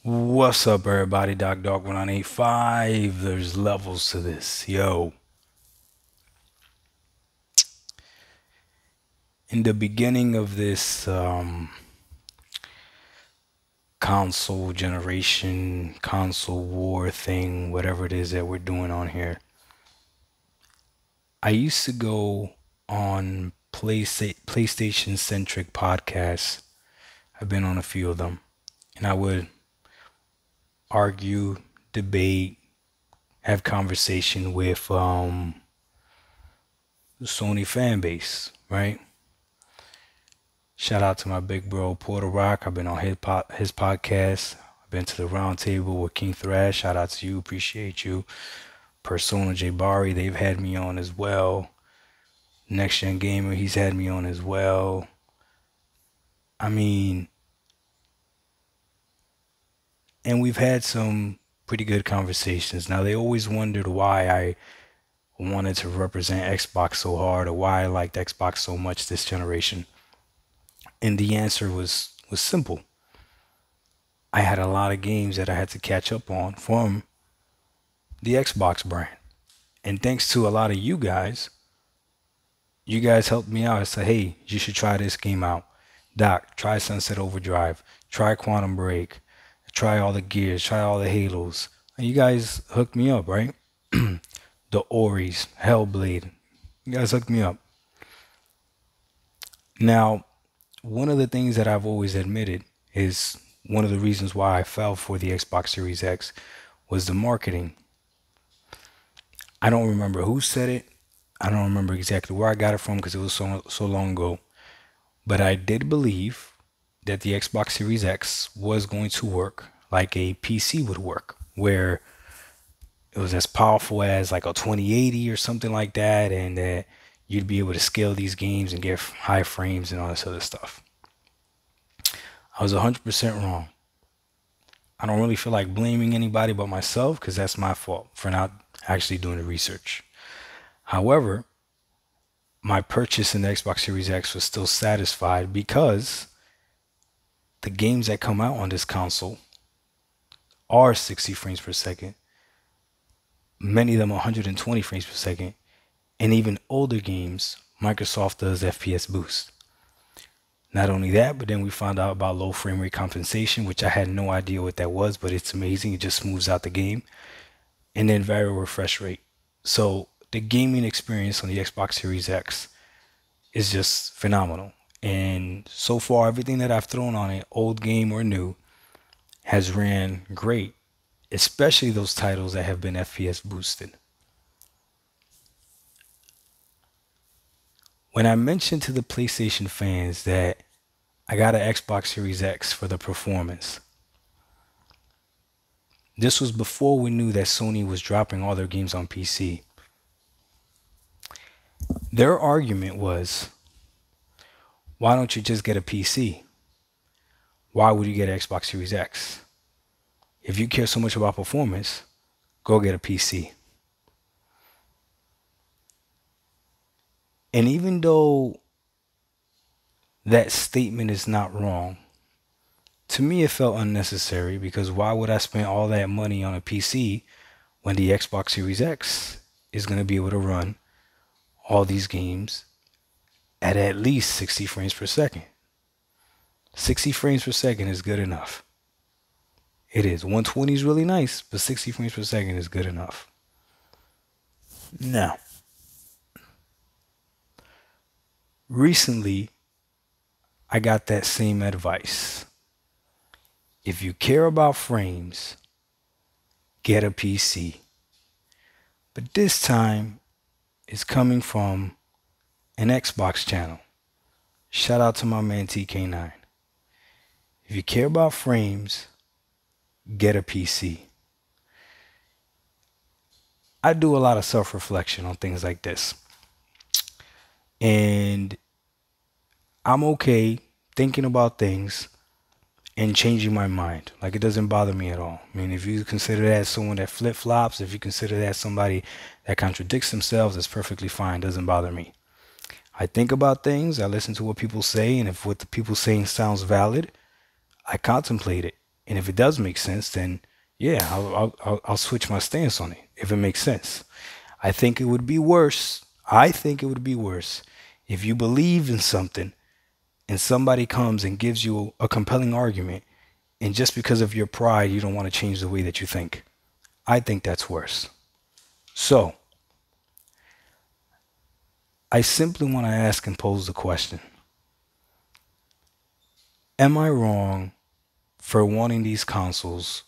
What's up, everybody? Doc 1985. There's levels to this. Yo, in the beginning of this console generation, console war thing, whatever it is that we're doing on here, I used to go on PlayStation centric podcasts. I've been on a few of them, and I would argue, debate, have conversation with the Sony fan base, right? Shout out to my big bro Porter Rock. I've been on his podcast. I've been to the round table with King Thrash. Shout out to you. Appreciate you. Persona J Bari, they've had me on as well. Next Gen Gamer, he's had me on as well. I mean, and we've had some pretty good conversations. Now, they always wondered why I wanted to represent Xbox so hard or why I liked Xbox so much this generation. And the answer was simple. I had a lot of games that I had to catch up on from the Xbox brand. And thanks to a lot of you guys helped me out and said, hey, you should try this game out. Doc, try Sunset Overdrive, try Quantum Break, try all the Gears, try all the Halos. And you guys hooked me up, right? The Oris, Hellblade. You guys hooked me up. Now, one of the things that I've always admitted is one of the reasons why I fell for the Xbox Series X was the marketing. I don't remember who said it. I don't remember exactly where I got it from because it was so long ago. But I did believe that the Xbox Series X was going to work like a PC would work, where it was as powerful as like a 2080 or something like that, and that you'd be able to scale these games and get high frames and all this other stuff. I was 100% wrong. I don't really feel like blaming anybody but myself because that's my fault for not actually doing the research. However, my purchase in the Xbox Series X was still satisfied because the games that come out on this console are 60 frames per second, many of them 120 frames per second, and even older games, Microsoft does FPS boost. Not only that, but then we found out about low frame rate compensation, which I had no idea what that was, but it's amazing. It just smooths out the game. And then variable refresh rate. So the gaming experience on the Xbox Series X is just phenomenal. And so far, everything that I've thrown on it, old game or new, has ran great, especially those titles that have been FPS boosted. When I mentioned to the PlayStation fans that I got an Xbox Series X for the performance, this was before we knew that Sony was dropping all their games on PC. Their argument was, why don't you just get a PC? Why would you get an Xbox Series X? If you care so much about performance, go get a PC. And even though that statement is not wrong, to me it felt unnecessary because why would I spend all that money on a PC when the Xbox Series X is going to be able to run all these games at least 60 frames per second? 60 frames per second is good enough. It is. 120 is really nice, but 60 frames per second is good enough. Now, recently, I got that same advice. If you care about frames, get a PC. But this time, it's coming from an Xbox channel. Shout out to my man TK9. If you care about frames, get a PC. I do a lot of self-reflection on things like this. And I'm okay thinking about things and changing my mind. Like, it doesn't bother me at all. I mean, if you consider that someone that flip-flops, if you consider that somebody that contradicts themselves, that's perfectly fine. Doesn't bother me. I think about things, I listen to what people say, and if what the people saying sounds valid, I contemplate it. And if it does make sense, then yeah, I'll switch my stance on it if it makes sense. I think it would be worse. I think it would be worse if you believe in something and somebody comes and gives you a compelling argument, and just because of your pride, you don't want to change the way that you think. I think that's worse. So, I simply want to ask and pose the question: am I wrong for wanting these consoles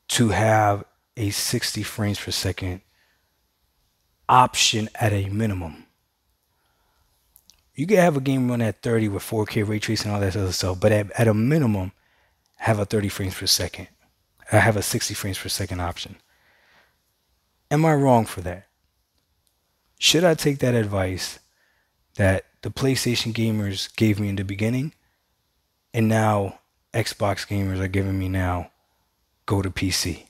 to have a 60 frames per second option at a minimum? You can have a game run at 30 with 4K ray tracing and all that other stuff, but at a minimum, have a 30 frames per second. I have a 60 frames per second option. Am I wrong for that? Should I take that advice that the PlayStation gamers gave me in the beginning, and now Xbox gamers are giving me now, go to PC?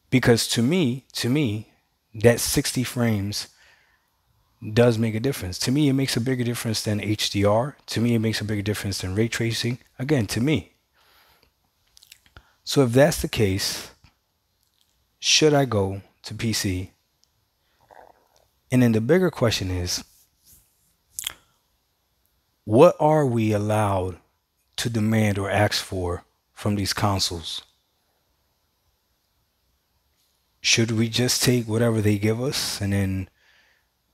Because to me, that 60 frames does make a difference. To me, it makes a bigger difference than HDR. To me, it makes a bigger difference than ray tracing. Again, to me. So if that's the case, should I go to PC? And then the bigger question is, what are we allowed to demand or ask for from these consoles? Should we just take whatever they give us, and then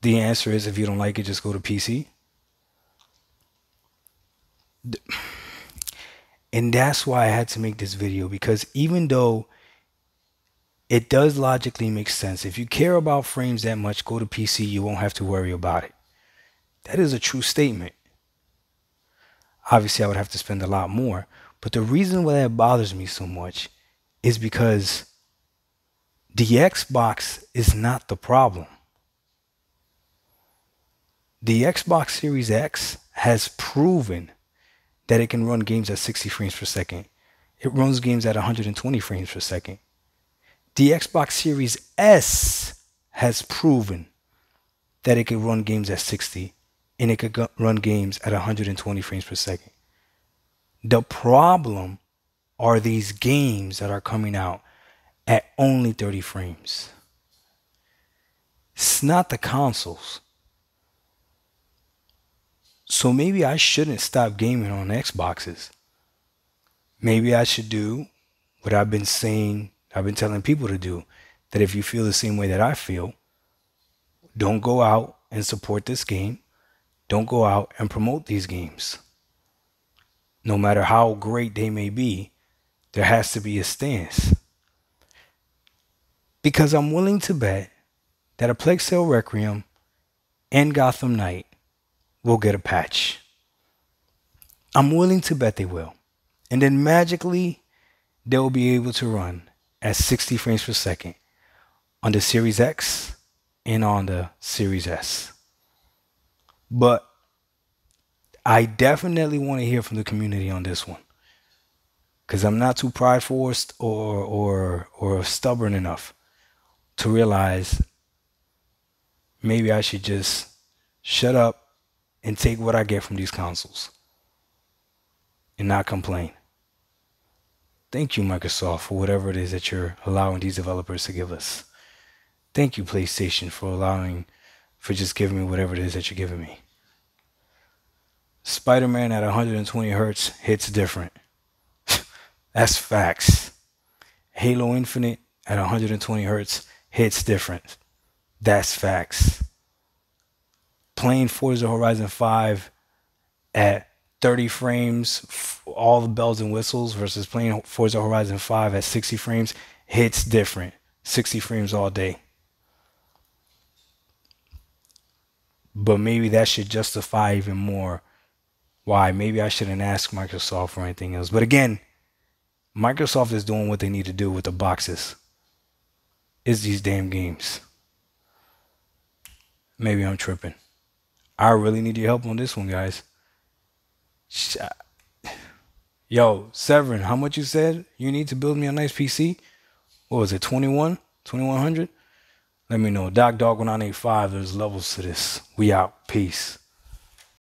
the answer is, if you don't like it, just go to PC? And that's why I had to make this video, because even though it does logically make sense, if you care about frames that much, go to PC, you won't have to worry about it. That is a true statement. Obviously, I would have to spend a lot more, but the reason why that bothers me so much is because the Xbox is not the problem. The Xbox Series X has proven that it can run games at 60 frames per second. It runs games at 120 frames per second. The Xbox Series S has proven that it can run games at 60, and it could run games at 120 frames per second. The problem are these games that are coming out at only 30 frames. It's not the consoles. So maybe I shouldn't stop gaming on Xboxes. Maybe I should do what I've been telling people to do, that if you feel the same way that I feel, don't go out and support this game. Don't go out and promote these games. No matter how great they may be, there has to be a stance. Because I'm willing to bet that a Plague Tale Requiem and Gotham Knight will get a patch. I'm willing to bet they will. And then magically, they'll be able to run at 60 frames per second on the Series X and on the Series S. But I definitely want to hear from the community on this one, because I'm not too prideful or stubborn enough to realize maybe I should just shut up and take what I get from these consoles and not complain. Thank you, Microsoft, for whatever it is that you're allowing these developers to give us. Thank you, PlayStation, for just giving me whatever it is that you're giving me. Spider-Man at 120 hertz hits different. That's facts. Halo Infinite at 120 hertz hits different. That's facts. Playing Forza Horizon 5 at 30 frames, all the bells and whistles, versus playing Forza Horizon 5 at 60 frames hits different. 60 frames all day. But maybe that should justify even more why maybe I shouldn't ask Microsoft for anything else. But again, Microsoft is doing what they need to do with the boxes. It's these damn games. Maybe I'm tripping. I really need your help on this one, guys. Yo, Severin, how much you said you need to build me a nice PC? What was it, 2100? Let me know. Doc Dog 1985, there's levels to this. We out. Peace.